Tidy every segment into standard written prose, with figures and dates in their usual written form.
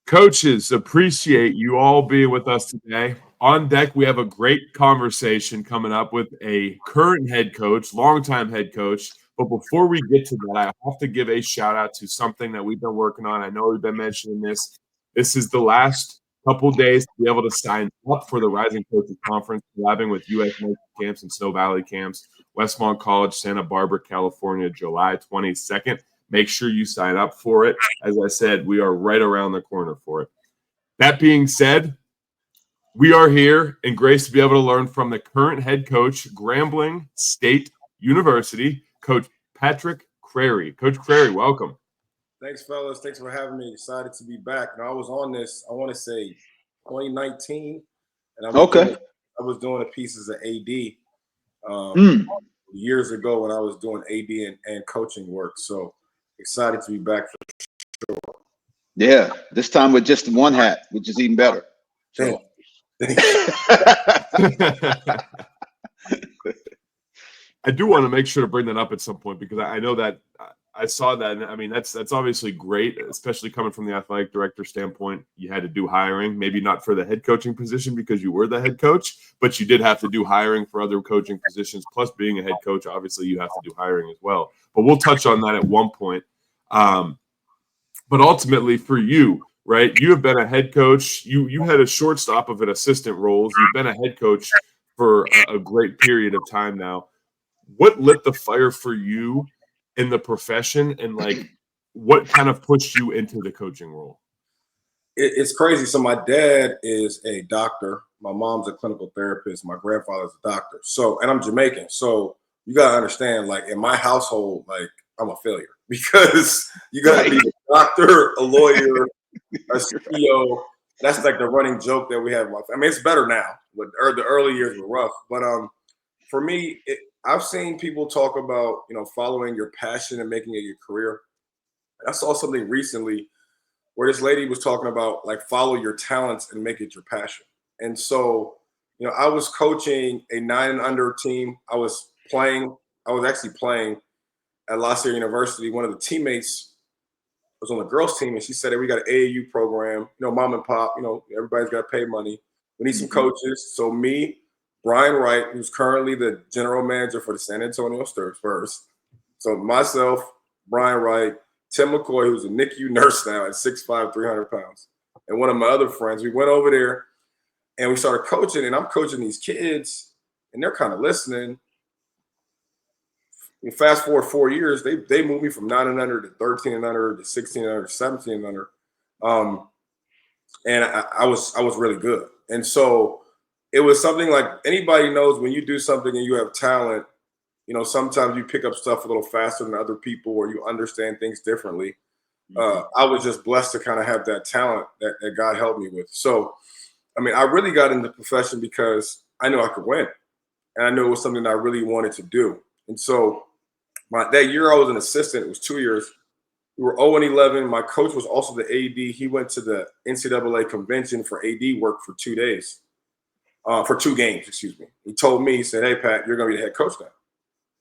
Coaches, appreciate you all being with us today. On deck, we have a great conversation coming up with a current head coach, longtime head coach. But before we get to that, I have to give a shout out to something that we've been working on. I know we've been mentioning this. This is the last couple days to be able to sign up for the Rising Coaches Conference, collabing with U.S. Navy Camps and Snow Valley Camps, Westmont College, Santa Barbara, California, July 22nd. Make sure you sign up for it. As I said, we are right around the corner for it. That being said, we are here and graced to be able to learn from the current head coach, Grambling State University, Coach Patrick Crarey. Coach Crarey, welcome. Thanks, fellas. Thanks for having me. Excited to be back. And I was on this, I want to say 2019. And I was doing a piece as an AD years ago when I was doing AD and coaching work. So excited to be back for sure. Yeah, this time with just one hat, which is even better. So. I do want to make sure to bring that up at some point because I know that I saw that. And I mean, that's obviously great, especially coming from the athletic director standpoint. You had to do hiring, maybe not for the head coaching position because you were the head coach, but you did have to do hiring for other coaching positions. Plus, being a head coach, obviously, you have to do hiring as well. But we'll touch on that at one point. But ultimately, for you, right, you have been a head coach. You had a shortstop of an assistant roles. You've been a head coach for a great period of time now. What lit the fire for you in the profession, and like what kind of pushed you into the coaching role? It's crazy. So my dad is a doctor. My mom's a clinical therapist. My grandfather's a doctor. So, and I'm Jamaican. So you gotta understand, like in my household, like I'm a failure because you gotta be a doctor, a lawyer, a CEO. That's like the running joke that we have. I mean, it's better now, but the early years were rough. But for me, I've seen people talk about, following your passion and making it your career. And I saw something recently where this lady was talking about like follow your talents and make it your passion. And so, I was coaching a 9 and under team. I was actually playing at La Sierra University. One of the teammates was on the girls team, and she said, hey, we got an AAU program, mom and pop, everybody's got to pay money. We need some coaches. So me, Brian Wright, who's currently the general manager for the San Antonio Spurs. So myself, Brian Wright, Tim McCoy, who's a NICU nurse now at 6'5", 300 pounds, and one of my other friends. We went over there and we started coaching, and I'm coaching these kids, and they're kind of listening. And fast forward 4 years, they moved me from 9 and under to 13 and under to 16 and under, 17 and under. And I was really good. And so it was something like anybody knows when you do something and you have talent, sometimes you pick up stuff a little faster than other people or you understand things differently. I was just blessed to kind of have that talent that God helped me with. So, I mean, I really got into the profession because I knew I could win. And I knew it was something that I really wanted to do. And so that year I was an assistant. It was 2 years. We were 0-11. My coach was also the AD. He went to the NCAA convention for AD work for 2 days. For 2 games, excuse me. He told me, he said, hey, Pat, you're going to be the head coach now.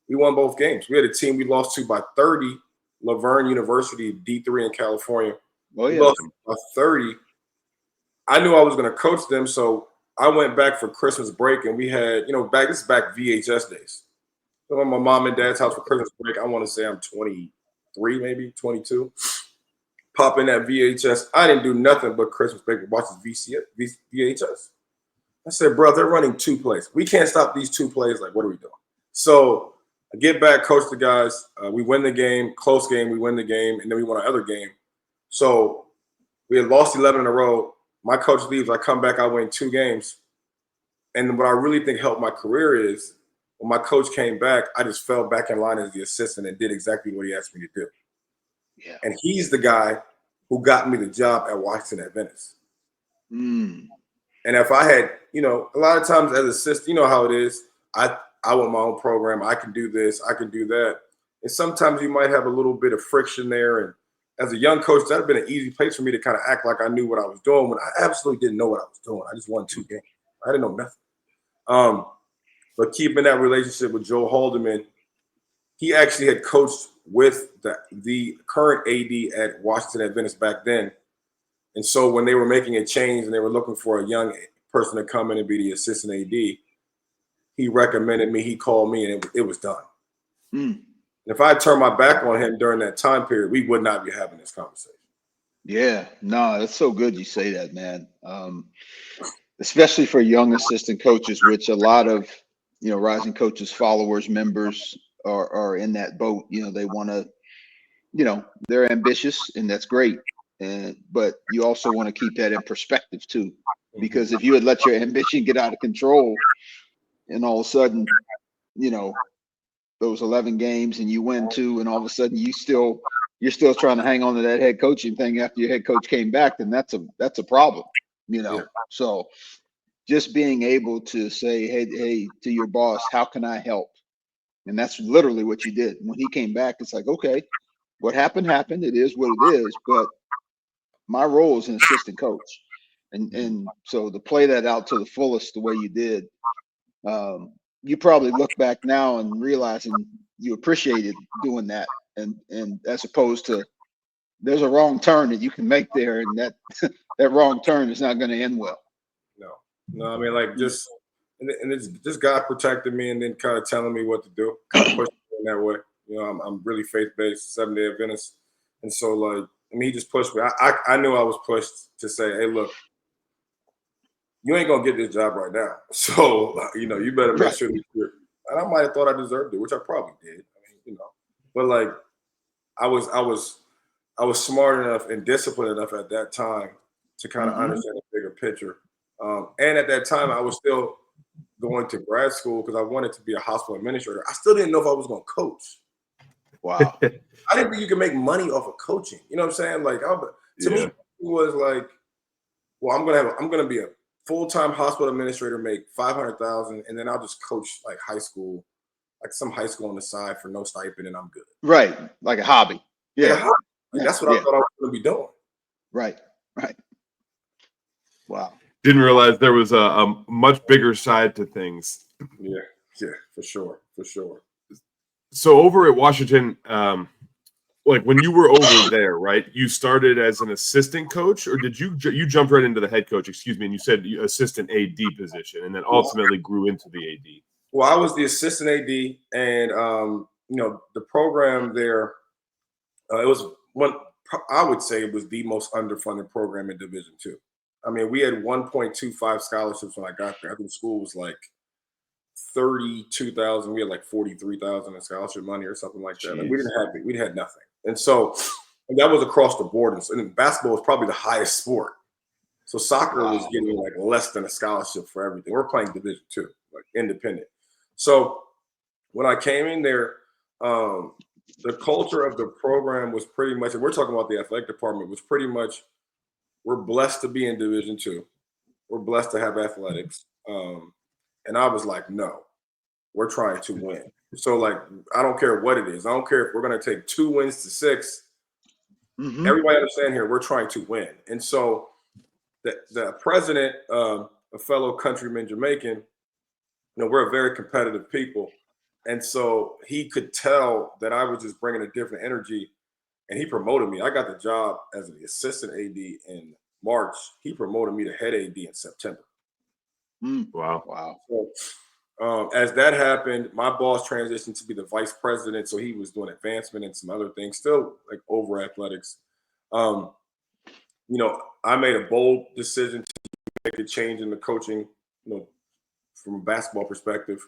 We won both games. We had a team we lost to by 30, Laverne University, D3 in California. Oh, yeah. We lost by 30. I knew I was going to coach them, so I went back for Christmas break, and we had, this is back VHS days. So at my mom and dad's house for Christmas break, I want to say I'm 23, maybe 22. Pop in that VHS. I didn't do nothing but Christmas break and watch this VHS. I said, bro, they're running 2 plays. We can't stop these 2 plays. Like, what are we doing? So I get back, coach the guys. We win the game, close game. We win the game, and then we won another game. So we had lost 11 in a row. My coach leaves. I come back. I win 2 games. And what I really think helped my career is when my coach came back, I just fell back in line as the assistant and did exactly what he asked me to do. Yeah. And he's the guy who got me the job at Washington at Venice. And if I had, a lot of times as assistant, you know how it is. I want my own program. I can do this. I can do that. And sometimes you might have a little bit of friction there. And as a young coach, that would have been an easy place for me to kind of act like I knew what I was doing when I absolutely didn't know what I was doing. I just won 2 games. I didn't know nothing. But keeping that relationship with Joe Haldeman, he actually had coached with the current AD at Washington at Venice back then. And so when they were making a change and they were looking for a young person to come in and be the assistant AD, he recommended me. He called me, and it was done. Mm. If I had turned my back on him during that time period, we would not be having this conversation. Yeah, no, that's so good you say that, man. Especially for young assistant coaches, which a lot of, rising coaches, followers, members are in that boat. They want to, they're ambitious, and that's great. But you also want to keep that in perspective too, because if you had let your ambition get out of control and all of a sudden, those 11 games and you win 2, and all of a sudden you're still trying to hang on to that head coaching thing after your head coach came back, then that's a problem, Yeah. So just being able to say, hey, to your boss, how can I help? And that's literally what you did. When he came back, it's like, okay, what happened. It is what it is, but my role is an assistant coach. And so to play that out to the fullest the way you did, you probably look back now and realizing you appreciated doing that, and as opposed to there's a wrong turn that you can make there, and that wrong turn is not going to end well. No, I mean, like, just and it's just God protected me and then kind of telling me what to do, kind of pushing me in that way. I'm really faith-based, 7-day Adventist, and so like, he just pushed me. I knew I was pushed to say, hey, look, you ain't gonna get this job right now, so you better make sure that you're. And I might have thought I deserved it, which I probably did. But like, I was smart enough and disciplined enough at that time to kind of understand the bigger picture. And at that time, I was still going to grad school because I wanted to be a hospital administrator. I still didn't know if I was going to coach. Wow. I didn't think you could make money off of coaching. You know what I'm saying? Like, to me, it was like, well, I'm gonna be a full-time hospital administrator, make $500,000, and then I'll just coach like high school, like some high school on the side for no stipend, and I'm good. Right, like a hobby. Yeah, like a hobby. That's what I thought I was going to be doing. Right. Wow. Didn't realize there was a much bigger side to things. Yeah, for sure. So over at Washington, like when you were over there, right? You started as an assistant coach, or did you jumped right into the head coach? Excuse me, and you said assistant AD position, and then ultimately grew into the AD. Well, I was the assistant AD, and the program there, it was one. I would say it was the most underfunded program in Division II. I mean, we had 1.25 scholarships when I got there. I think the school was like 32,000. We had like 43,000 in scholarship money or something like that. Like, we had nothing. And so that was across the board. And basketball was probably the highest sport. So soccer was getting like less than a scholarship for everything. We're playing Division II, like independent. So when I came in there, the culture of the program was pretty much, and we're talking about the athletic department, was pretty much, we're blessed to be in Division II. We're blessed to have athletics. And I was like, no, we're trying to win. So like, I don't care what it is. I don't care if we're going to take 2 wins to 6. Everybody understand here, we're trying to win. And so the president, a fellow countryman Jamaican, we're a very competitive people. And so he could tell that I was just bringing a different energy, and he promoted me. I got the job as the assistant AD in March. He promoted me to head AD in September. Wow. So as that happened, my boss transitioned to be the vice president. So he was doing advancement and some other things, still like over athletics. I made a bold decision to make a change in the coaching, from a basketball perspective.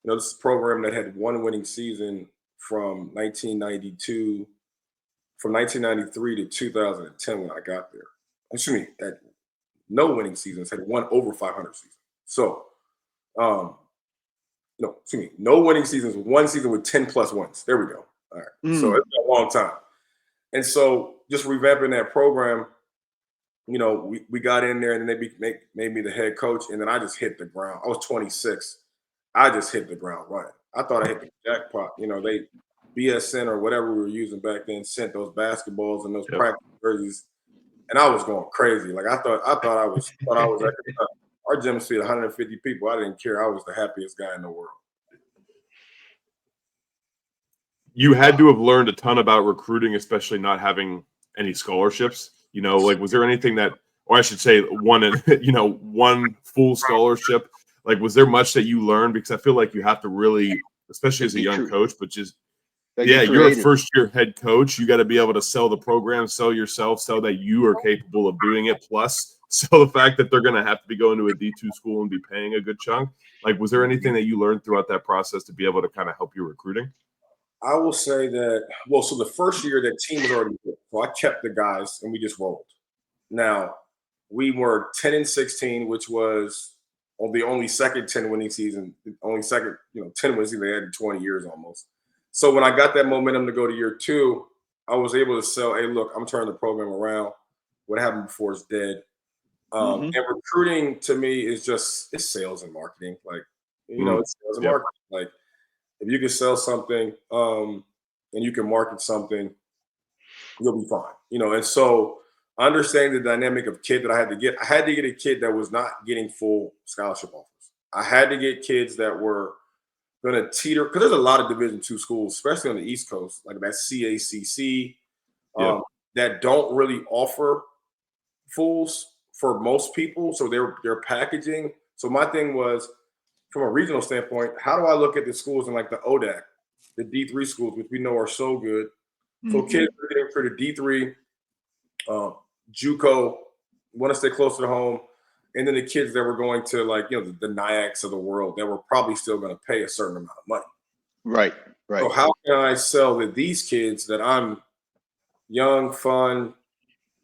This is a program that had 1 winning season from 1993 to 2010 when I got there. Excuse me, had no winning seasons, had 1 over 500 season. So, no winning seasons, 1 season with 10 plus wins. There we go. All right. So it's been a long time. And so just revamping that program, we got in there, and then they made me the head coach, and then I just hit the ground. I was 26. I just hit the ground running. I thought I hit the jackpot. They BSN or whatever we were using back then sent those basketballs and those practice jerseys, and I was going crazy. Like I thought I was our gym seated 150 people. I didn't care. I was the happiest guy in the world. You had to have learned a ton about recruiting, especially not having any scholarships. You know, like, was there anything that, or I should say, one full scholarship? Like, was there much that you learned? Because I feel like you have to really, especially as a young coach, but just you're a first-year head coach. You got to be able to sell the program, sell yourself, sell that you are capable of doing it, plus sell the fact that they're going to have to be going to a D2 school and be paying a good chunk. Like, was there anything that you learned throughout that process to be able to kind of help your recruiting? I will say that, so the first year that team was already good. So I kept the guys and we just rolled. Now, we were 10-16, which was the only second 10-winning season, only second, 10-winning season they had in 20 years almost. So when I got that momentum to go to year 2, I was able to sell, hey, look, I'm turning the program around. What happened before is dead. And recruiting to me is it's sales and marketing. Like, it's sales and marketing. Like, if you can sell something and you can market something, you'll be fine. And so understanding the dynamic of kid that I had to get a kid that was not getting full scholarship offers. I had to get kids that were going to teeter, because there's a lot of Division II schools, especially on the East Coast, like that CACC, that don't really offer fulls for most people. So they're packaging. So my thing was, from a regional standpoint, how do I look at the schools in like the ODAC, the D3 schools, which we know are so good? So kids are getting for the D3, JUCO, want to stay closer to home, and then the kids that were going to like, the NAIACs of the world that were probably still going to pay a certain amount of money. Right. So how can I sell to these kids that I'm young, fun,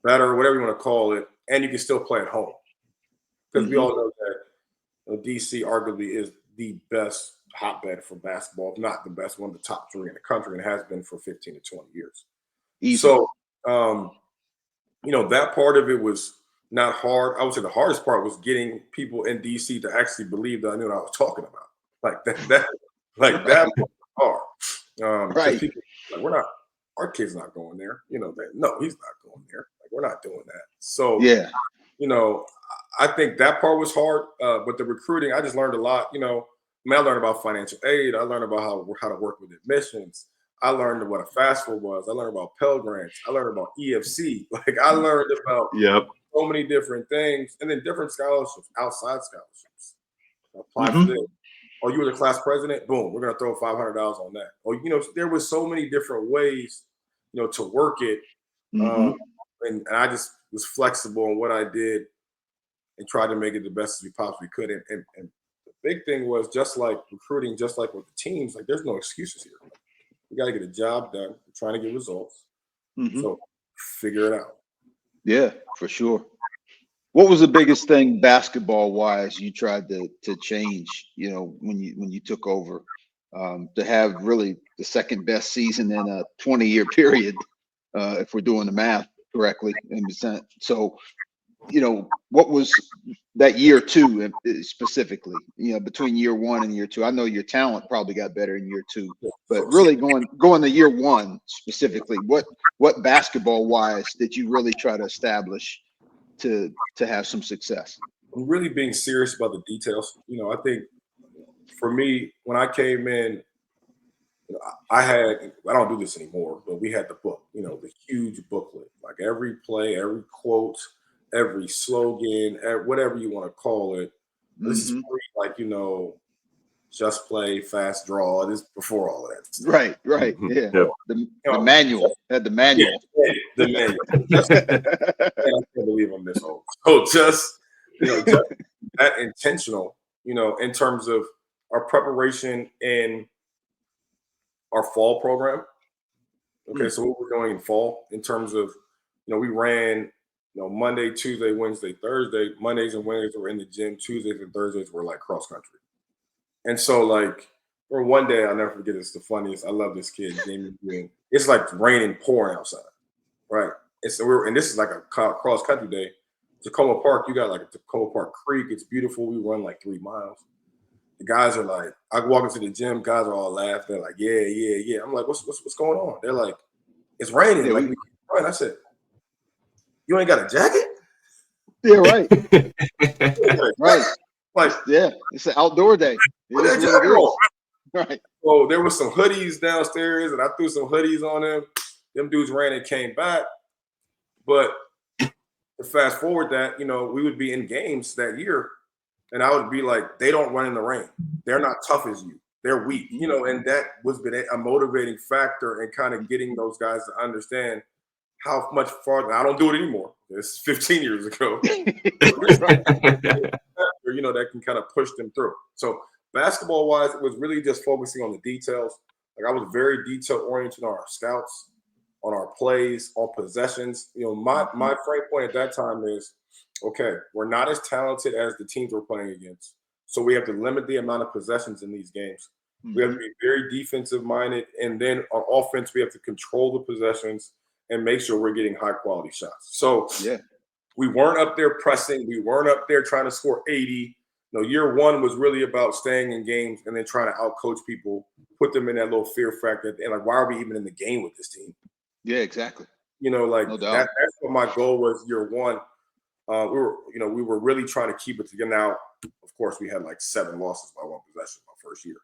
better, whatever you want to call it, and you can still play at home? Because we all know that DC arguably is the best hotbed for basketball, if not the best, one of the top 3 in the country, and has been for 15 to 20 years. So, that part of it was not hard. I would say the hardest part was getting people in DC to actually believe that I knew what I was talking about. Like that was hard. Right. People, like, our kid's not going there. No, he's not going there. Like, we're not doing that. So, I think that part was hard. But the recruiting, I just learned a lot. I learned about financial aid. I learned about how to work with admissions. I learned what a FAFSA was. I learned about Pell Grants. I learned about EFC. Like, I learned about so many different things, and then different scholarships, outside scholarships. Apply for this. Or you were the class president. Boom, we're gonna throw $500 on that. Or there was so many different ways, to work it. And I just was flexible in what I did and tried to make it the best as we possibly could. And the big thing was, just like recruiting, just like with the teams, like, there's no excuses here. We got to get a job done. We're trying to get results. So figure it out. Yeah, for sure. What was the biggest thing basketball wise you tried to change, when you took over, to have really the second best season in a 20-year period, if we're doing the math correctly in percent. So, what was that year 2 specifically, between year 1 and year 2? I know your talent probably got better in year 2, but really going to year 1 specifically, what basketball wise did you really try to establish to have some success? I'm really being serious about the details. I think for me, when I came in, I don't do this anymore, but we had the book, the huge booklet, like every play, every quote, every slogan, whatever you want to call it. This is like, just play, fast draw. This before all of that stuff. Right. Yeah. The manual. Had the manual. Yeah, the manual. I can't believe I'm this old. So just that intentional, in terms of our preparation in our fall program. Okay, so what we're doing in fall in terms of, we ran, Monday, Tuesday, Wednesday, Thursday. Mondays and Wednesdays were in the gym. Tuesdays and Thursdays were like cross country. And so, like, or one day, I'll never forget, it's the funniest. I love this kid, Jamie Green. It's like raining, pouring outside, right? And this is like a cross country day. Tacoma Park, you got like a Tacoma Park Creek. It's beautiful. We run like 3 miles. The guys are like, I walk into the gym, guys are all laughing. They're like, yeah. I'm like, what's going on? They're like, it's raining. Yeah, like, we run. I said, you ain't got a jacket? Yeah, right. Right. Like, yeah, it's an outdoor day. Right. So there was some hoodies downstairs, and I threw some hoodies on them. Them dudes ran and came back. But to fast forward that, we would be in games that year, and I would be like, they don't run in the rain. They're not tough as you. They're weak, and that was been a motivating factor in kind of getting those guys to understand how much farther. I don't do it anymore. It's 15 years ago. That can kind of push them through. So basketball wise, it was really just focusing on the details. Like I was very detail oriented on our scouts, on our plays, on possessions. My frame point at that time is, okay, we're not as talented as the teams we're playing against. So we have to limit the amount of possessions in these games. We have to be very defensive minded. And then on offense, we have to control the possessions and make sure we're getting high quality shots. So we weren't up there pressing. We weren't up there trying to score 80. Year one was really about staying in games and then trying to outcoach people, put them in that little fear factor. And like, why are we even in the game with this team? Yeah, exactly. No that's what my goal was year one. We were really trying to keep it together. Now, of course, we had like 7 losses by 1 possession my first year.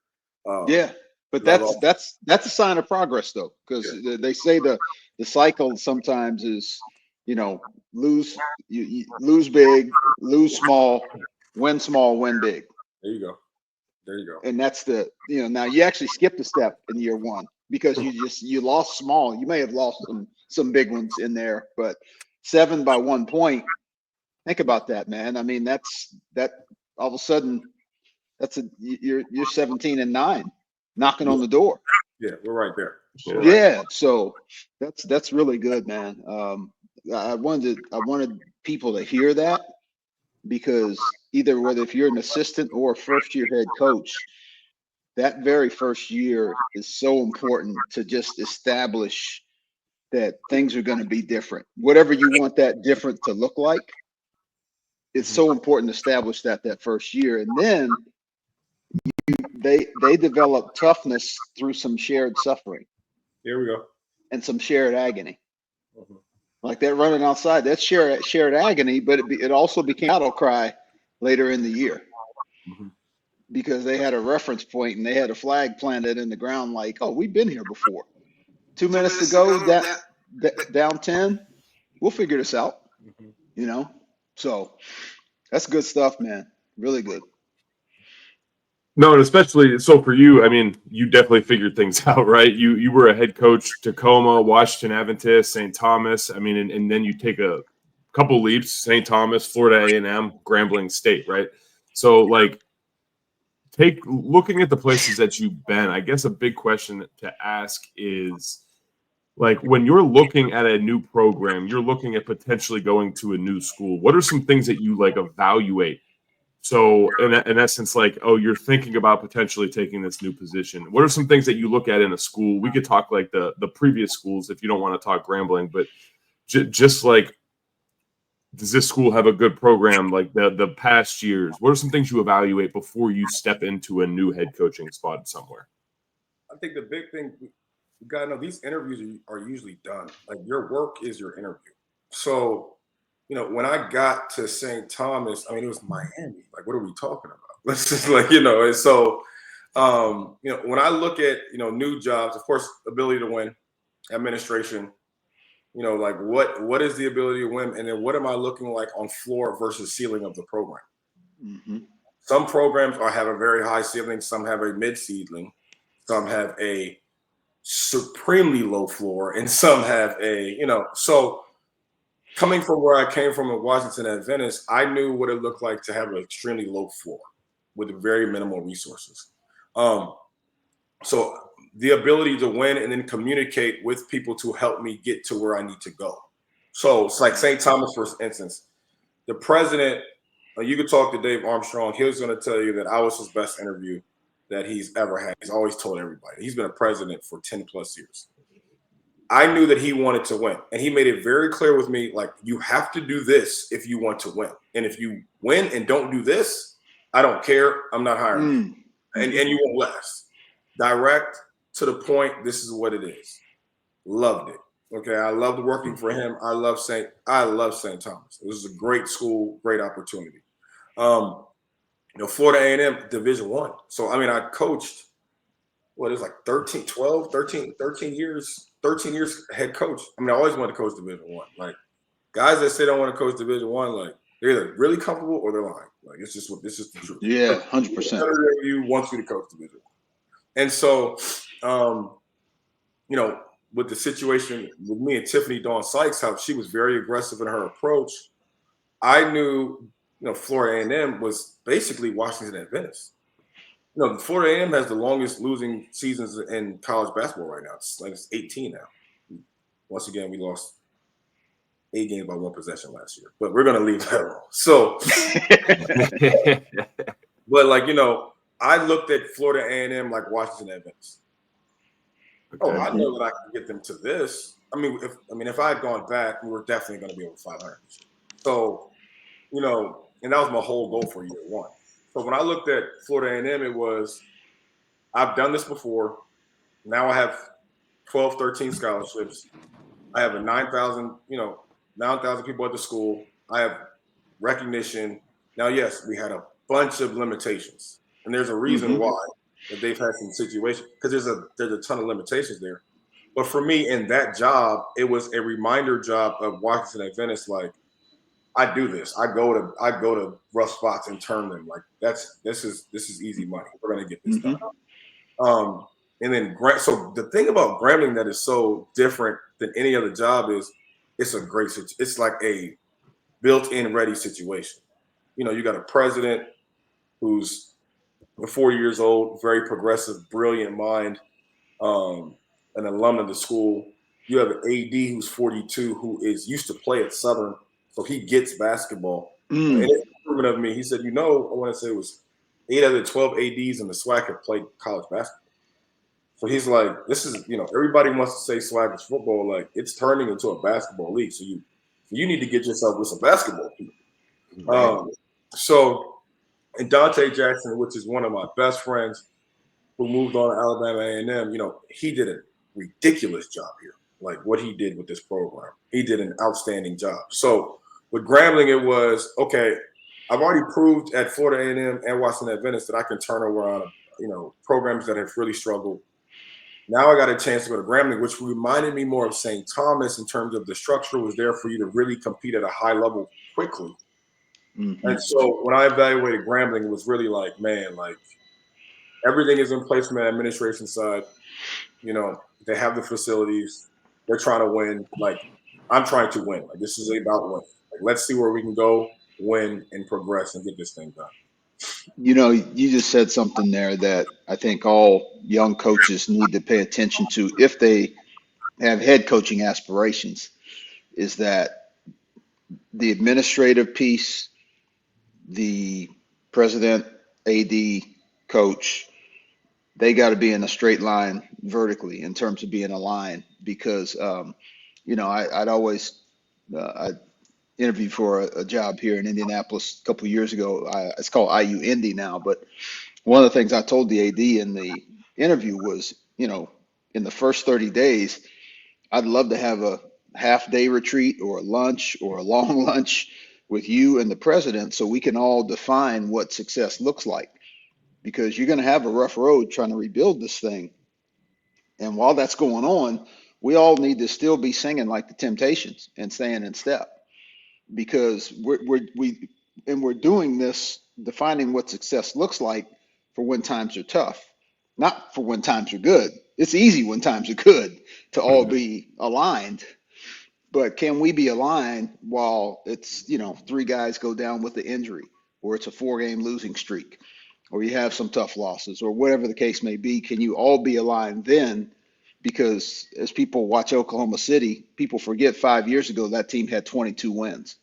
But that's a sign of progress though, because they say the cycle sometimes is, lose big, lose small, win big. There you go. And that's now you actually skipped a step in year one because you lost small. You may have lost some big ones in there, but 7 by 1 point. Think about that, man. I mean, that all of a sudden you're 17-9 knocking on the door. Yeah, we're right there. So that's really good, man. I wanted people to hear that, because whether if you're an assistant or a first-year head coach, that very first year is so important to just establish that things are going to be different. Whatever you want that different to look like, it's so important to establish that first year. And then they develop toughness through some shared suffering. Here we go. And some shared agony. Like that running outside, that's shared agony, but it also became battle cry later in the year, because they had a reference point and they had a flag planted in the ground like, oh, we've been here before. 2 minutes to go, down 10, we'll figure this out, So that's good stuff, man. Really good. No, and especially so for you, I mean, you definitely figured things out, right? You were a head coach, Tacoma, Washington Adventist, St. Thomas. I mean, and then you take a couple leaps, St. Thomas, Florida A&M, Grambling State, right? So, like, looking at the places that you've been, I guess a big question to ask is, like, when you're looking at a new program, you're looking at potentially going to a new school. What are some things that you, like, evaluate? So in essence, like, oh, you're thinking about potentially taking this new position. What are some things that you look at in a school? We could talk like the previous schools if you don't want to talk Grambling, but just like, does this school have a good program? Like the past years, what are some things you evaluate before you step into a new head coaching spot somewhere? I think the big thing, you got to know, these interviews are usually done. Like, your work is your interview. So, when I got to St. Thomas, I mean, it was Miami. Like, what are we talking about? Let's just and so, when I look at, new jobs, of course, ability to win, administration, like what is the ability to win? And then what am I looking like on floor versus ceiling of the program? Some programs have a very high ceiling. Some have a mid ceiling. Some have a supremely low floor, and some have so coming from where I came from in Washington Adventist, I knew what it looked like to have an extremely low floor with very minimal resources. So the ability to win and then communicate with people to help me get to where I need to go. So it's like St. Thomas, for instance, the president, you could talk to Dave Armstrong. He was going to tell you that I was his best interview that he's ever had. He's always told everybody. He's been a president for 10 plus years. I knew that he wanted to win, and he made it very clear with me, like, you have to do this if you want to win. And if you win and don't do this, I don't care. I'm not hiring you. And you won't last. Direct, to the point, this is what it is. Loved it. Okay, I loved working for him. I love St. Thomas. It was a great school, great opportunity. Florida A&M Division I. So, I mean, I coached, what is like 13 years head coach. I mean, I always wanted to coach Division I. Like, guys that say they don't want to coach Division I, like they're either really comfortable or they're lying. Like it's just the truth. Yeah, 100%. You wants you to coach Division I. And so, you know, with the situation with me and Tiffany Dawn Sykes, how she was very aggressive in her approach, I knew, you know, Florida A&M was basically Washington Adventist. You know, Florida A&M has the longest losing seasons in college basketball right now. It's 18 now. Once again, we lost 8 games by 1 possession last year, but we're going to leave that alone. So, but like, you know, I looked at Florida A&M like Washington Adventist. Okay. Oh, I know that I can get them to this. I mean, if I had gone back, we were definitely going to be over 500. So, you know, and that was my whole goal for year one. So when I looked at Florida A&M, it was, I've done this before. Now I have 12, 13 scholarships. I have a 9,000 people at the school. I have recognition. Now, yes, we had a bunch of limitations, and there's a reason why that they've had some situations, because there's a ton of limitations there. But for me, in that job, it was a reminder job of Washington Adventist. Like, I do this. I go to rough spots and turn them. Like this is easy money. We're gonna get this done. And then so the thing about Grambling that is so different than any other job is it's like a built-in ready situation. You know, you got a president who's 4 years old, very progressive, brilliant mind, an alum of the school. You have an AD who's 42 who is used to play at Southern, so he gets basketball. And it's proven of me. He said, you know, I want to say it was 8 out of the 12 ADs in the SWAC have played college basketball. So he's like, this is, you know, everybody wants to say SWAC is football. Like, it's turning into a basketball league. So you need to get yourself with some basketball people. And Dante Jackson, which is one of my best friends who moved on to Alabama A&M, you know, he did a ridiculous job here. Like what he did with this program. He did an outstanding job. So with Grambling, it was, okay, I've already proved at Florida A&M and Washington Adventist that I can turn around, you know, programs that have really struggled. Now I got a chance to go to Grambling, which reminded me more of St. Thomas in terms of the structure was there for you to really compete at a high level quickly. And so when I evaluated Grambling, it was really like, man, like everything is in place from the administration side. You know, they have the facilities. They're trying to win. Like, I'm trying to win. Like, this is about winning. Like, let's see where we can go, win, and progress and get this thing done. You know, you just said something there that I think all young coaches need to pay attention to if they have head coaching aspirations, is that the administrative piece, the president, AD, coach, they got to be in a straight line vertically in terms of being aligned, because, you know, I interviewed for a job here in Indianapolis a couple of years ago. It's called IU Indy now, but one of the things I told the AD in the interview was, you know, in the first 30 days, I'd love to have a half-day retreat or a lunch or a long lunch with you and the president so we can all define what success looks like, because you're going to have a rough road trying to rebuild this thing. And while that's going on, we all need to still be singing like the Temptations and staying in step, because we're doing this, defining what success looks like for when times are tough, not for when times are good. It's easy when times are good to all be aligned, but can we be aligned while it's, you know, 3 guys go down with the injury, or it's a 4-game losing streak, or you have some tough losses, or whatever the case may be? Can you all be aligned then? Because as people watch Oklahoma City, people forget 5 years ago that team had 22 wins.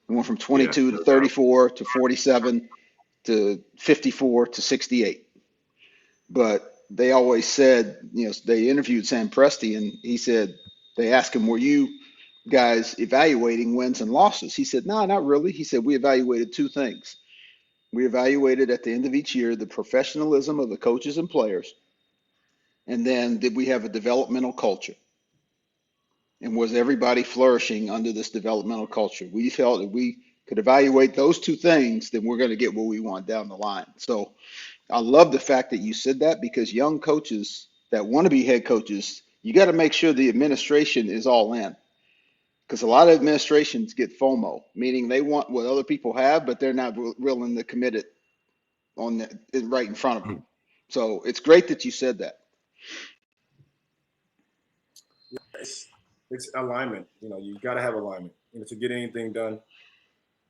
We went from 22 to 34 to 47 to 54 to 68. But they always said, you know, they interviewed Sam Presti, and he said, they asked him, were you guys evaluating wins and losses? He said, no, not really. He said, we evaluated 2 things. We evaluated at the end of each year the professionalism of the coaches and players, and then did we have a developmental culture? And was everybody flourishing under this developmental culture? We felt that we could evaluate those 2 things, then we're going to get what we want down the line. So I love the fact that you said that, because young coaches that want to be head coaches, you got to make sure the administration is all in. Because a lot of administrations get FOMO, meaning they want what other people have, but they're not willing to commit it on right in front of them. So it's great that you said that. It's alignment. You got to have alignment. To get anything done,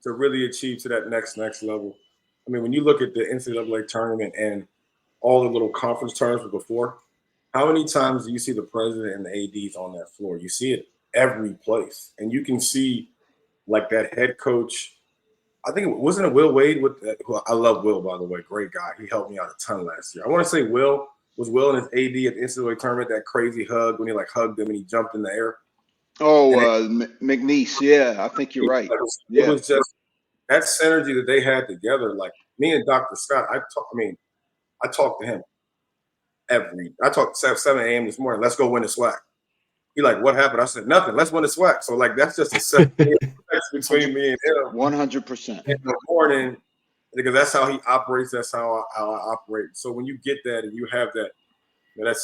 to really achieve to that next level. I mean, when you look at the NCAA tournament and all the little conference tournaments before, how many times do you see the president and the ADs on that floor? You see it every place, and you can see like that head coach. I think it wasn't Will Wade with that. I love Will, by the way, great guy. He helped me out a ton last year. I want to say Will and his AD at the NCAA tournament, that crazy hug when he like hugged him and he jumped in the air. Oh, McNeese, yeah, I think you're right. It was just that synergy that they had together. Like me and Dr. Scott, I talked to him I talked at 7 a.m. this morning. Let's go win the SWAC. He like, what happened? I said, nothing. Let's win the SWAC. So like, that's just a set between me and him. 100%. In the morning, because that's how he operates. That's how I operate. So when you get that and you have that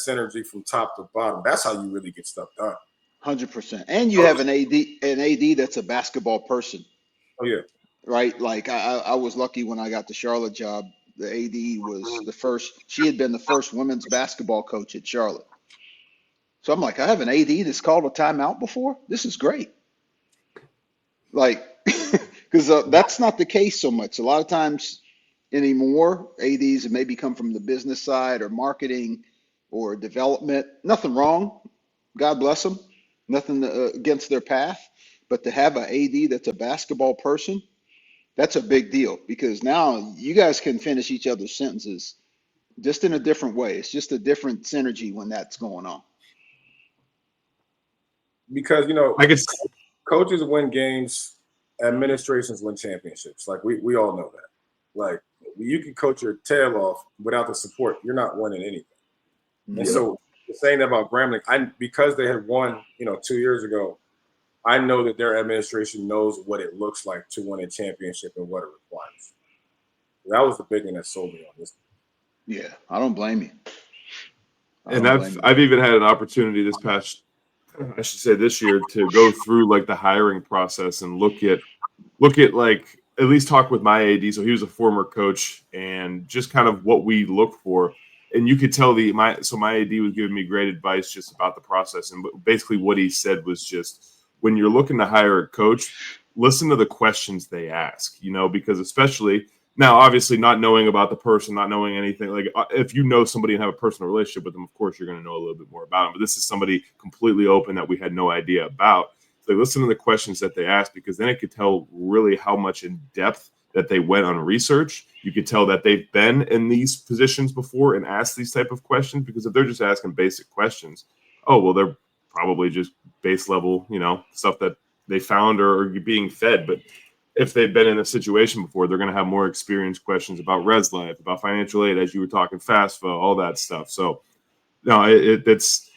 synergy from top to bottom, that's how you really get stuff done. 100%. And you have an AD that's a basketball person. Oh yeah. Right. Like I was lucky when I got the Charlotte job. The AD was she had been the first women's basketball coach at Charlotte. So I'm like, I have an AD that's called a timeout before. This is great. Like, because that's not the case so much. A lot of times anymore, ADs maybe come from the business side or marketing or development. Nothing wrong. God bless them. Nothing against their path. But to have an AD that's a basketball person, that's a big deal, because now you guys can finish each other's sentences just in a different way. It's just a different synergy when that's going on. Because, coaches win games, administrations win championships. Like we all know that. Like you can coach your tail off without the support, you're not winning anything. And so saying that about Grambling, because they had won, 2 years ago, I know that their administration knows what it looks like to win a championship and what it requires. That was the big thing that sold me on this. Yeah, I don't blame you. I've even had an opportunity this year to go through like the hiring process and look at like at least talk with my AD. So he was a former coach, and just kind of what we look for. And you could tell my AD was giving me great advice just about the process. And basically what he said was just, when you're looking to hire a coach, listen to the questions they ask, because especially now, obviously not knowing about the person, not knowing anything, like if you know somebody and have a personal relationship with them, of course, you're going to know a little bit more about them. But this is somebody completely open that we had no idea about. So listen to the questions that they ask, because then it could tell really how much in depth that they went on research. You could tell that they've been in these positions before and asked these type of questions, because if they're just asking basic questions, they're probably just base level, stuff that they found or being fed. But if they've been in a situation before, they're going to have more experienced questions about res life, about financial aid, as you were talking, FAFSA, all that stuff. So no, it's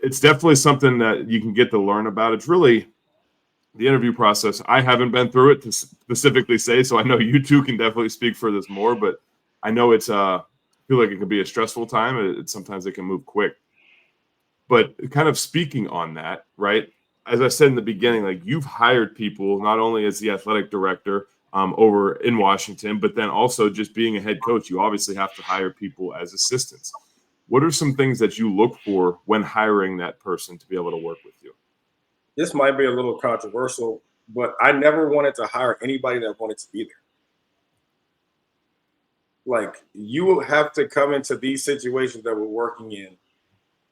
definitely something that you can get to learn about. It's really the interview process. I haven't been through it to specifically say, so I know you two can definitely speak for this more, but I know it's I feel like it can be a stressful time. Sometimes it can move quick. But kind of speaking on that, right? As I said in the beginning, like you've hired people not only as the athletic director over in Washington, but then also just being a head coach, you obviously have to hire people as assistants. What are some things that you look for when hiring that person to be able to work with you? This might be a little controversial, but I never wanted to hire anybody that wanted to be there. Like, you will have to come into these situations that we're working in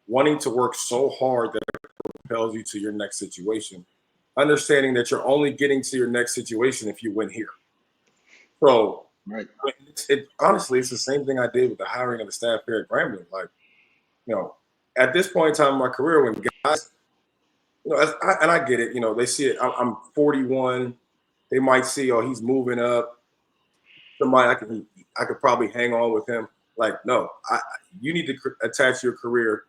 wanting to work so hard that it propels you to your next situation, understanding that you're only getting to your next situation if you win here. So, right. Honestly, it's the same thing I did with the hiring of the staff here at Grambling. Like, at this point in time in my career, when guys, and I get it, they see it. I'm 41. They might see, he's moving up. Somebody I could probably hang on with him. Like, no, you need to attach your career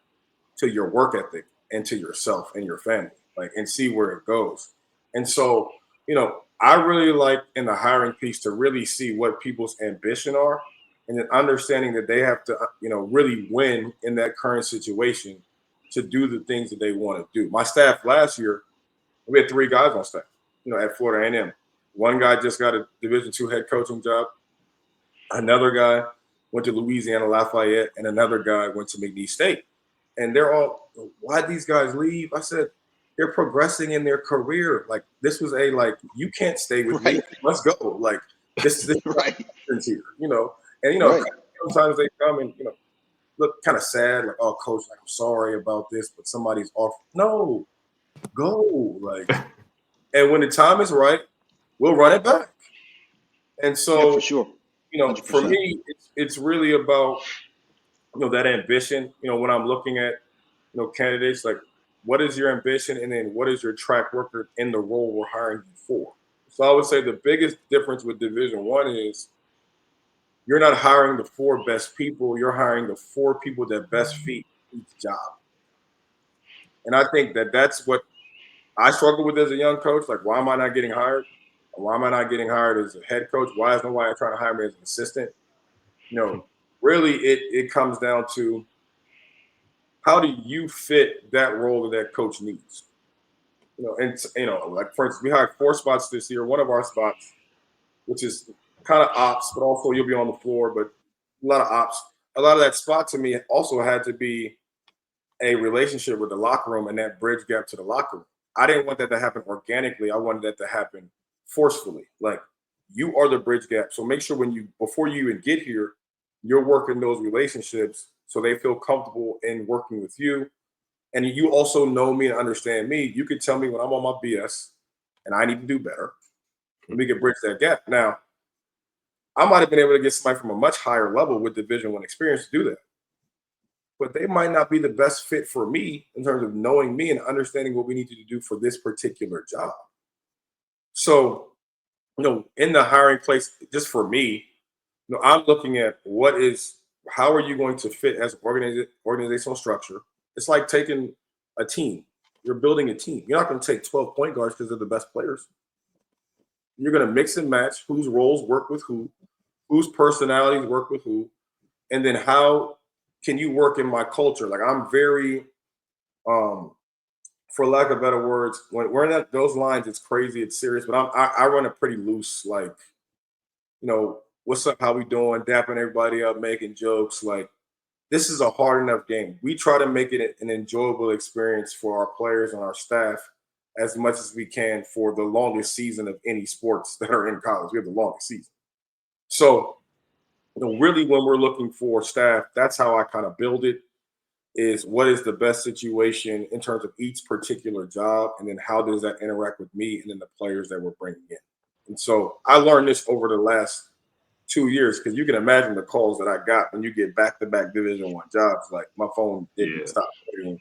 to your work ethic and to yourself and your family, like, and see where it goes. And so, I really like in the hiring piece to really see what people's ambition are, and then understanding that they have to, really win in that current situation to do the things that they want to do. My staff last year, We had 3 guys on staff, at Florida A&M. One guy just got a Division II head coaching job. Another guy went to Louisiana Lafayette, and another guy went to McNeese State. And they're all, why'd these guys leave? I said, they're progressing in their career. Like, this was you can't stay with me. Let's go. Like, this is right here, And, right. sometimes they come and, look kind of sad, like, oh, coach, I'm sorry about this, but somebody's off. No, go. Like, and when the time is right, we'll run it back. And so, yeah, for sure. 100%. For me, it's really about, that ambition, when I'm looking at, candidates, like, what is your ambition? And then what is your track record in the role we're hiring you for? So I would say the biggest difference with Division I is you're not hiring the 4 best people. You're hiring the 4 people that best fit each job. And I think that's what I struggle with as a young coach. Like, why am I not getting hired? Why am I not getting hired as a head coach? Why is nobody trying to hire me as an assistant? Really it comes down to, how do you fit that role that that coach needs? And like, for instance, we hired 4 spots this year. One of our spots, which is kind of ops, but also you'll be on the floor, but a lot of ops. A lot of that spot to me also had to be a relationship with the locker room and that bridge gap to the locker room. I didn't want that to happen organically. I wanted that to happen forcefully. Like, you are the bridge gap. So make sure before you even get here, you're working those relationships so they feel comfortable in working with you. And you also know me and understand me. You can tell me when I'm on my BS and I need to do better, and we can bridge that gap. Now, I might have been able to get somebody from a much higher level with Division I experience to do that, but they might not be the best fit for me in terms of knowing me and understanding what we need to do for this particular job. So, in the hiring place, just for me, I'm looking at how are you going to fit as organizational structure? It's like taking a team. You're building a team. You're not going to take 12 point guards because they're the best players. You're going to mix and match whose roles work with who, whose personalities work with who, and then how can you work in my culture? Like, I'm very, for lack of better words, when we're in those lines, it's crazy, it's serious, but I run a pretty loose, like, what's up, how we doing, dapping everybody up, making jokes. Like, this is a hard enough game. We try to make it an enjoyable experience for our players and our staff as much as we can for the longest season of any sports that are in college. We have the longest season. So, really when we're looking for staff, that's how I kind of build it, is what is the best situation in terms of each particular job, and then how does that interact with me and then the players that we're bringing in. And so I learned this over the last 2 years, because you can imagine the calls that I got when you get back-to-back Division I jobs. Like, my phone didn't stop ringing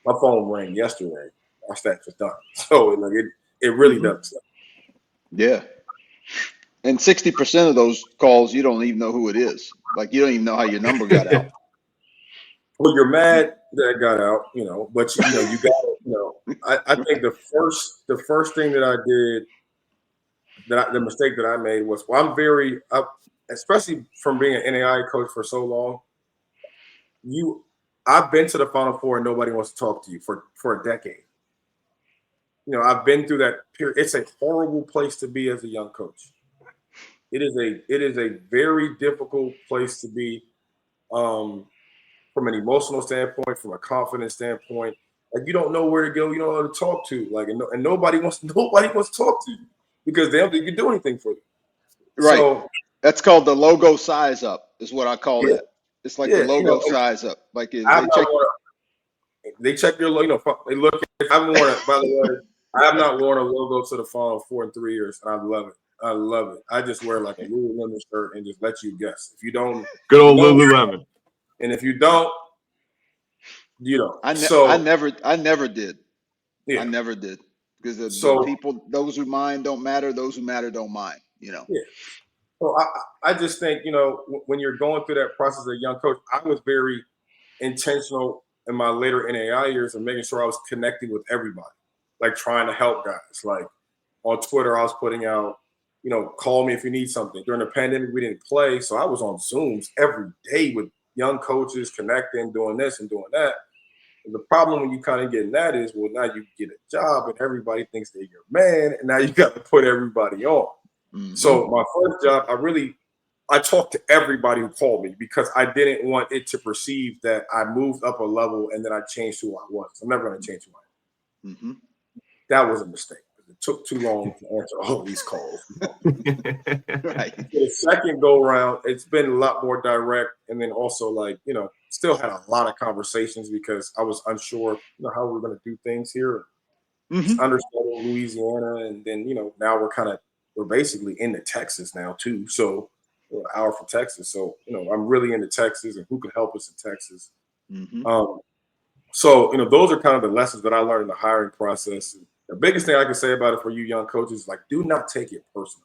my phone rang yesterday. Our staff was done. So it really does. Yeah. And 60% of those calls, you don't even know who it is. Like, you don't even know how your number got out. Well, you're mad that it got out, but you got it. I think the first thing that I did, the mistake that I made was, I'm very especially from being an NAIA coach for so long. I've been to the Final Four and nobody wants to talk to you for a decade. I've been through that period. It's a horrible place to be as a young coach. It is a very difficult place to be, from an emotional standpoint, from a confidence standpoint. Like, you don't know where to go, you don't know who to talk to. Like, and nobody wants to talk to you because they don't think you can do anything for them. Right. So, that's called the logo size up, is what I call that. It's like the logo size up. Like, they check your logo. They look. I haven't worn it. By the way, I have not worn a logo to the Final Four in 3 years, and I love it. I love it. I just wear like a Lululemon shirt and just let you guess. If you don't, good old Lululemon. And if you don't, you don't. I never did. Yeah. I never did, because the people, those who mind don't matter. Those who matter don't mind. Yeah. So I just think, when you're going through that process as a young coach, I was very intentional in my later NAIA years of making sure I was connecting with everybody, like trying to help guys. Like, on Twitter, I was putting out, call me if you need something. During the pandemic, we didn't play, so I was on Zooms every day with young coaches, connecting, doing this and doing that. The problem when you kind of get in that is, well, now you get a job and everybody thinks they're your man, and now you got to put everybody on. Mm-hmm. So my first job, I talked to everybody who called me because I didn't want it to perceive that I moved up a level and then I changed who I was. I'm never going to change who I am. Mm-hmm. That was a mistake. It took too long to answer all these calls. Right. The second go around, it's been a lot more direct, and then also still had a lot of conversations because I was unsure, how we're going to do things here. Mm-hmm. Understanding Louisiana, and then now we're basically into Texas now too. So we're an hour from Texas. So I'm really into Texas and who can help us in Texas. Mm-hmm. So those are kind of the lessons that I learned in the hiring process. And the biggest thing I can say about it for you young coaches is do not take it personally.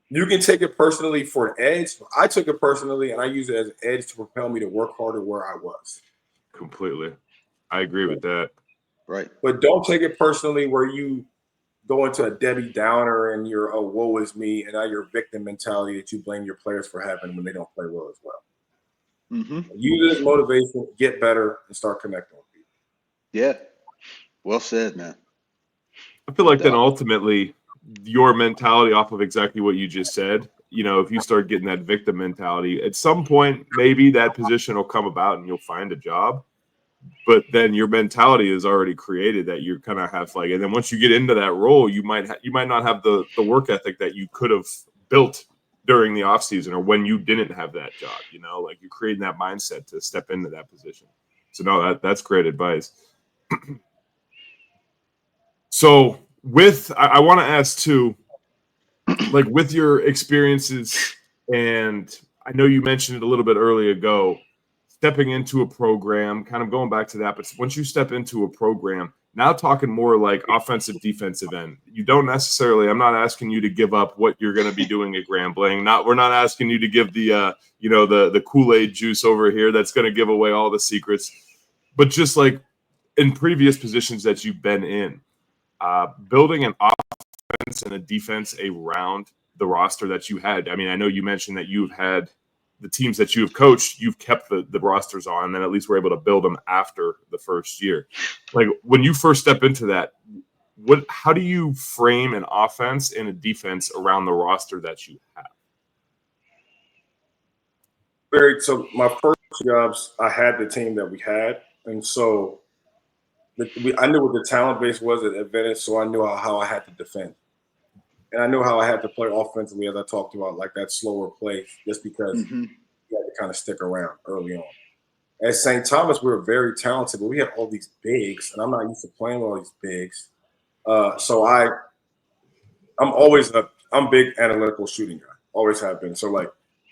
You can take it personally for an edge. I took it personally, and I use it as an edge to propel me to work harder where I was. Completely. I agree with that. Right. But don't take it personally where you go into a Debbie Downer and you're, oh, woe is me, and now you're victim mentality that you blame your players for having when they don't play well as well. Mm-hmm. Use it as motivation, get better, and start connecting with people. Yeah. Well said, man. I feel like then ultimately your mentality off of exactly what you just said, if you start getting that victim mentality, at some point, maybe that position will come about and you'll find a job. But then your mentality is already created that you kind of have and then once you get into that role, you might not have the work ethic that you could have built during the off season or when you didn't have that job, you're creating that mindset to step into that position. So no, that's great advice. So I want to ask too, with your experiences, and I know you mentioned it a little bit earlier ago, stepping into a program, kind of going back to that, but once you step into a program, now talking more like offensive, defensive end, you don't necessarily, I'm not asking you to give up what you're going to be doing at Grambling. We're not asking you to give the, the Kool-Aid juice over here that's going to give away all the secrets, but just in previous positions that you've been in, building an offense and a defense around the roster that you had. I mean, I know you mentioned that you've had the teams that you have coached, you've kept the rosters on, and then at least we're able to build them after the first year. When you first step into that, how do you frame an offense and a defense around the roster that you have? So my first jobs, I had the team that we had, and so I knew what the talent base was at Venice, so I knew how I had to defend. And I knew how I had to play offensively, as I talked about, that slower play, just because you had to kind of stick around early on. At St. Thomas, we were very talented, but we had all these bigs, and I'm not used to playing with all these bigs. So I'm big analytical shooting guy, always have been. So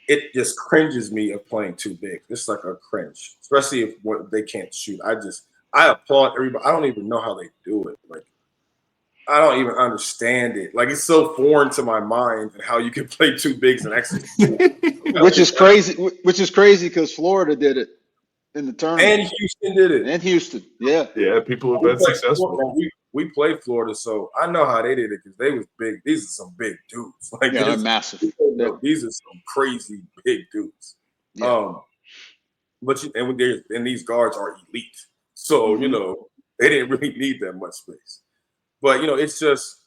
it just cringes me of playing too big. It's a cringe, especially if they can't shoot. I applaud everybody. I don't even know how they do it. I don't even understand it. It's so foreign to my mind and how you can play two bigs and actually. Which is crazy. Which is crazy because Florida did it in the tournament. And Houston did it. And Houston, yeah. Yeah, people have been successful. We played Florida, so I know how they did it because they was big. These are some big dudes. They're massive. These are some crazy big dudes. Yeah. And these guards are elite. So, they didn't really need that much space. But, it's just,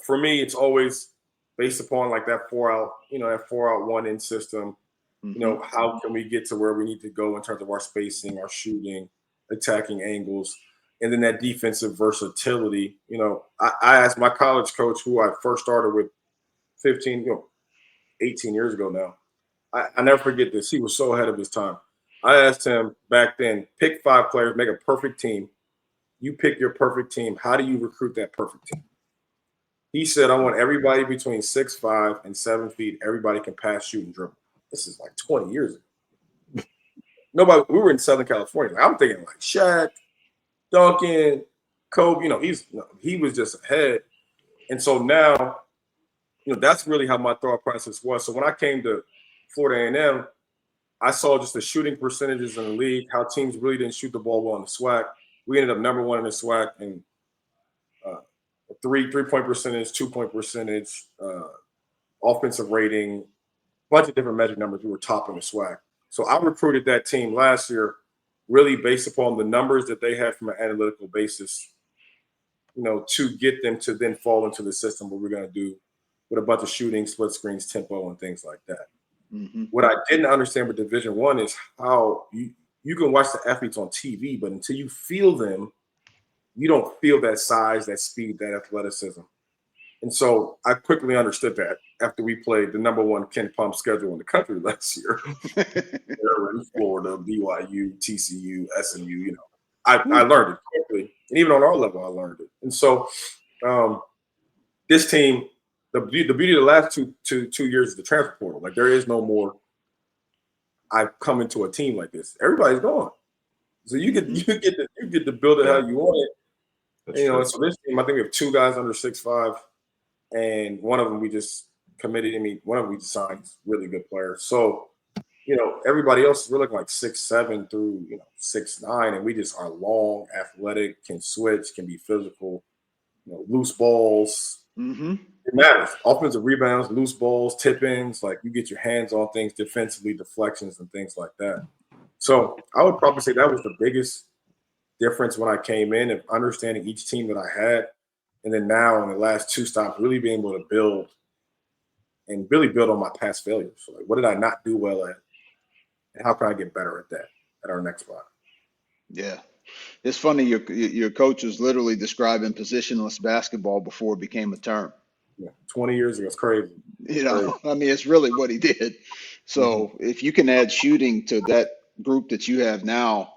for me, it's always based upon that 4-out, that 4-out 1-in system. How can we get to where we need to go in terms of our spacing, our shooting, attacking angles, and then that defensive versatility. I asked my college coach, who I first started with 18 years ago now. I never forget this. He was so ahead of his time. I asked him back then, pick 5 players, make a perfect team. You pick your perfect team. How do you recruit that perfect team? He said, I want everybody between 6'5" and 7 feet. Everybody can pass, shoot, and dribble. This is 20 years ago. We were in Southern California. I'm thinking Shaq, Duncan, Kobe. He was just ahead. And so now, that's really how my thought process was. So when I came to Florida A&M, I saw just the shooting percentages in the league, how teams really didn't shoot the ball well in the SWAC. We ended up number 1 in the SWAC in three-point percentage, 2-point percentage, offensive rating, bunch of different measured numbers. We were top in the SWAC. So I recruited that team last year, really based upon the numbers that they had from an analytical basis, to get them to then fall into the system what we're going to do with a bunch of shooting, split screens, tempo, and things like that. Mm-hmm. What I didn't understand with Division I is how you can watch the athletes on TV, but until you feel them, you don't feel that size, that speed, that athleticism. And so I quickly understood that after we played the number one Ken Pump schedule in the country last year. In Florida, BYU, TCU, SMU, I learned it quickly. And even on our level, I learned it. And so this team, the beauty of the last two years is the transfer portal. Like, there is no more I've come into a team like this. Everybody's gone. So you get to build it how you want it. And so this team, I think we have two guys under 6'5", and one of them we just committed. I mean, one of them we just signed. Really good player. So, everybody else, we're looking like 6'7" through 6'9", and we just are long, athletic, can switch, can be physical, loose balls. Mm-hmm. It matters. Offensive rebounds, loose balls, tip-ins, like you get your hands on things defensively, deflections, and things like that. So I would probably say that was the biggest difference when I came in, of understanding each team that I had. And then now in the last two stops, really being able to build and really build on my past failures. So, like, what did I not do well at? And how can I get better at that at our next spot? Yeah. It's funny, your coach was literally describing positionless basketball before it became a term. Yeah, 20 years ago. It's crazy. I mean, it's really what he did. So if you can add shooting to that group that you have now,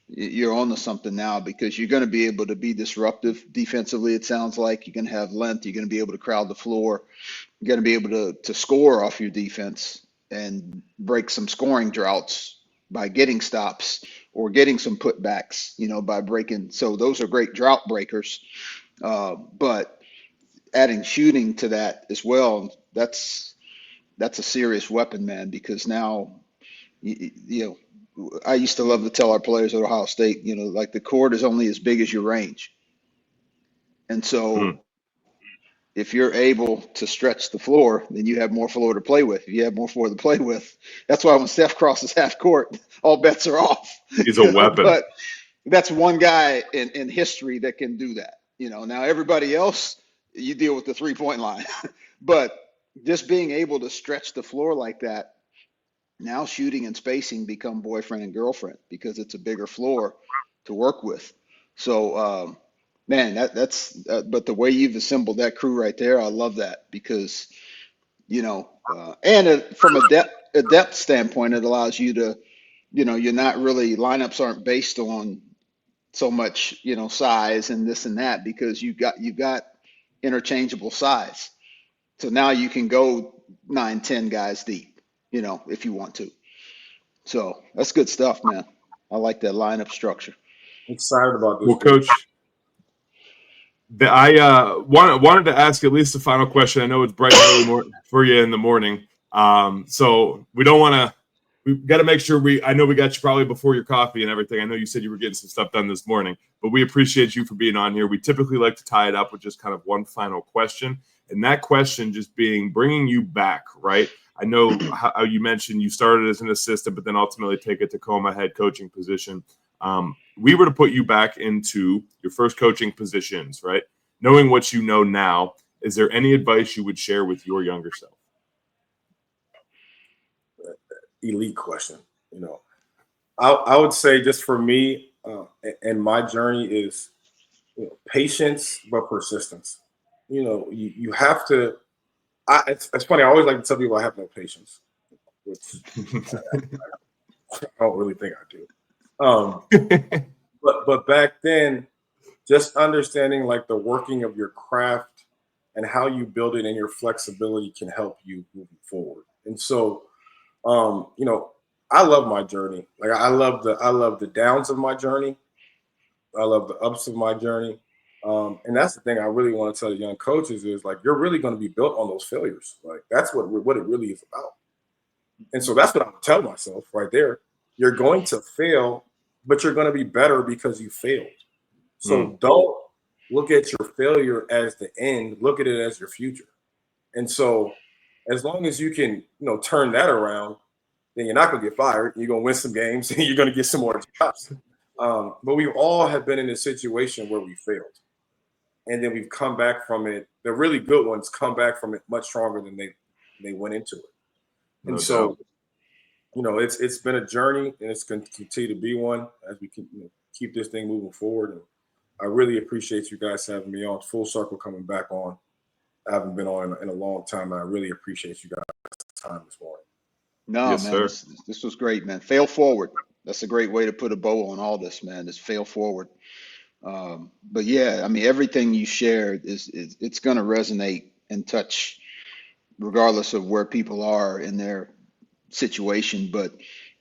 you're on to something now, because you're going to be able to be disruptive defensively. It sounds like you're going to have length. You're going to be able to crowd the floor. You're going to be able to score off your defense and break some scoring droughts by getting stops or getting some putbacks, by breaking. So those are great drought breakers. But adding shooting to that as well, that's a serious weapon, man, because now, I used to love to tell our players at Ohio State, like, the court is only as big as your range. And so if you're able to stretch the floor, then you have more floor to play with. If you have more floor to play with, that's why when Steph crosses half court, all bets are off. He's a weapon. But that's one guy in history that can do that. Now everybody else, you deal with the 3-point line. But just being able to stretch the floor like that, now shooting and spacing become boyfriend and girlfriend, because it's a bigger floor to work with. So, man, that's but the way you've assembled that crew right there, I love that, because, from a depth standpoint, it allows you to, you're not really, lineups aren't based on so much, size and this and that, because you've got interchangeable size. So now you can go 9-10 guys deep, if you want to. So that's good stuff, man. I like that lineup structure. Excited about this. Well, Coach, I wanted to ask at least a final question. I know it's bright early for you in the morning, so we don't want to. We've got to make sure I know we got you probably before your coffee and everything. I know you said you were getting some stuff done this morning, but we appreciate you for being on here. We typically like to tie it up with just kind of one final question, and that question just being bringing you back, right? I know how you mentioned you started as an assistant, but then ultimately take a Tacoma head coaching position. We were to put you back into your first coaching positions, right? Knowing what you know now, is there any advice you would share with your younger self? Elite question. I would say, just for me and my journey, is patience but persistence. You have to. It's funny. I always like to tell people I have no patience, which I don't really think I do. But back then, just understanding, like, the working of your craft and how you build it and your flexibility can help you moving forward. And so, I love my journey. Like, I love the downs of my journey. I love the ups of my journey. And that's the thing I really want to tell young coaches is, like, you're really going to be built on those failures. Like, that's what it really is about. And so that's what I would tell myself right there. You're going to fail, but you're going to be better because you failed. So don't look at your failure as the end. Look at it as your future. And so as long as you can, turn that around, then you're not going to get fired. You're going to win some games and you're going to get some more jobs. But we all have been in a situation where we failed. And then we've come back from it. The really good ones come back from it much stronger than they went into it. And so, you know, it's been a journey, and it's going to continue to be one as we keep this thing moving forward. And I really appreciate you guys having me on. Full circle coming back on. I haven't been on in a long time, and I really appreciate you guys' time this morning. No, yes, man, this was great, man. Fail forward. That's a great way to put a bow on all this, man. Is fail forward. But yeah, I mean, everything you shared it's going to resonate and touch, regardless of where people are in their situation. But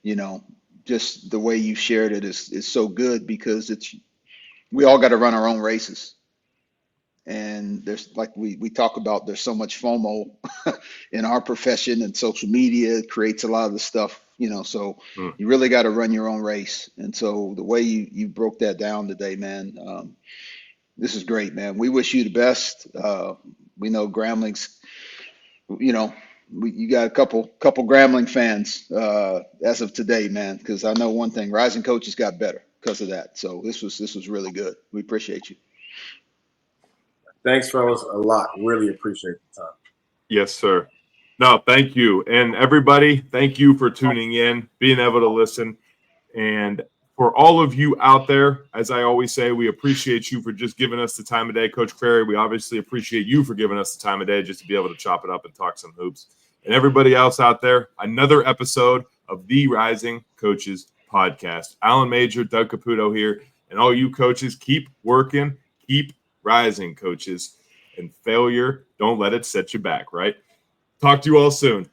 you know, just the way you shared it is so good, because we all got to run our own races. And there's, like we talk about, there's so much FOMO in our profession, and social media creates a lot of the stuff, you know, so you really got to run your own race. And so the way you broke that down today, man, this is great, man. We wish you the best. We know Grambling's, you know, you got a couple Grambling fans as of today, man, because I know one thing, rising coaches got better because of that. So this was really good. We appreciate you. Thanks, fellas, a lot. Really appreciate the time. Yes, sir. No, thank you. And everybody, thank you for tuning in, being able to listen. And for all of you out there, as I always say, we appreciate you for just giving us the time of day. Coach Crarey, we obviously appreciate you for giving us the time of day just to be able to chop it up and talk some hoops. And everybody else out there, another episode of the Rising Coaches Podcast. Alan Major, Doug Caputo here. And all you coaches, keep working, keep rising, coaches. And failure, don't let it set you back, right? Talk to you all soon.